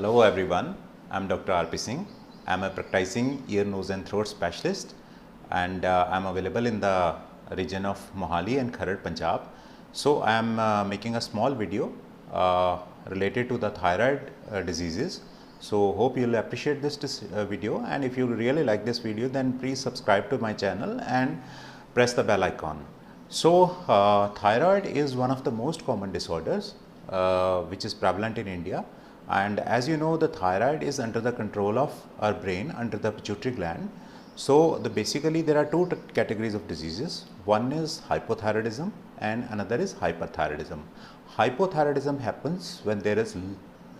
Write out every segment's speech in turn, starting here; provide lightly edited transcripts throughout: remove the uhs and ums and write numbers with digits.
Hello everyone, I am Dr. R.P. Singh. I am a practicing ear, nose and throat specialist and I am available in the region of Mohali and Kharad, Punjab. So I am making a small video related to the thyroid diseases. So hope you will appreciate this video, and if you really like this video then please subscribe to my channel and press the bell icon. So thyroid is one of the most common disorders which is prevalent in India. And as you know, the thyroid is under the control of our brain, under the pituitary gland. So basically there are two categories of diseases. One is hypothyroidism and another is hyperthyroidism. Hypothyroidism happens when there is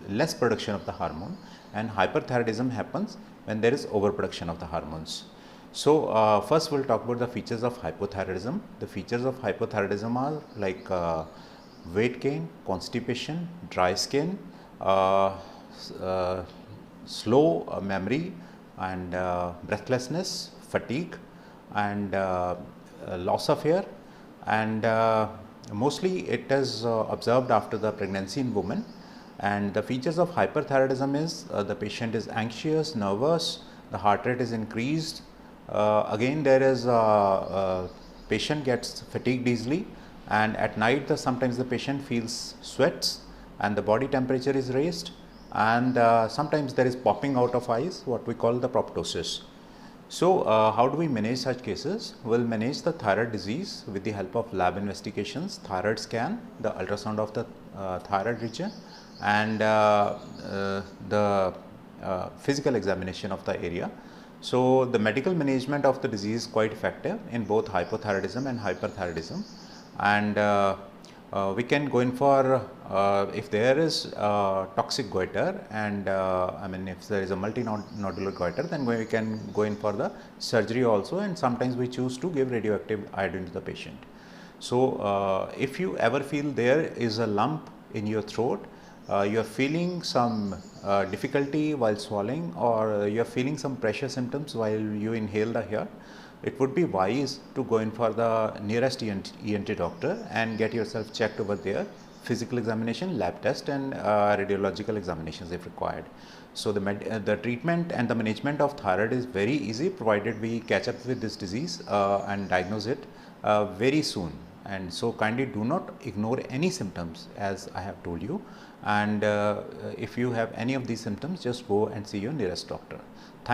less production of the hormone, and hyperthyroidism happens when there is overproduction of the hormones. So first we'll talk about the features of hypothyroidism. The features of hypothyroidism are like weight gain, constipation, dry skin, slow memory and breathlessness, fatigue and loss of hair, and mostly it is observed after the pregnancy in women. And the features of hyperthyroidism is the patient is anxious, nervous, the heart rate is increased. Again there is patient gets fatigued easily, and at night sometimes the patient feels sweats and the body temperature is raised, and sometimes there is popping out of eyes, what we call the proptosis. So how do we manage such cases? We'll manage the thyroid disease with the help of lab investigations, thyroid scan, the ultrasound of the thyroid region, and the physical examination of the area. So the medical management of the disease is quite effective in both hypothyroidism and hyperthyroidism, and we can go in for if there is toxic goiter, and I mean if there is a multinodular goiter, then we can go in for the surgery also, and sometimes we choose to give radioactive iodine to the patient. So if you ever feel there is a lump in your throat, you are feeling some difficulty while swallowing, or you are feeling some pressure symptoms while you inhale the air, it would be wise to go in for the nearest ENT doctor and get yourself checked over there, physical examination, lab test and radiological examinations if required. So the treatment and the management of thyroid is very easy, provided we catch up with this disease and diagnose it very soon. And so kindly do not ignore any symptoms as I have told you, and if you have any of these symptoms, just go and see your nearest doctor.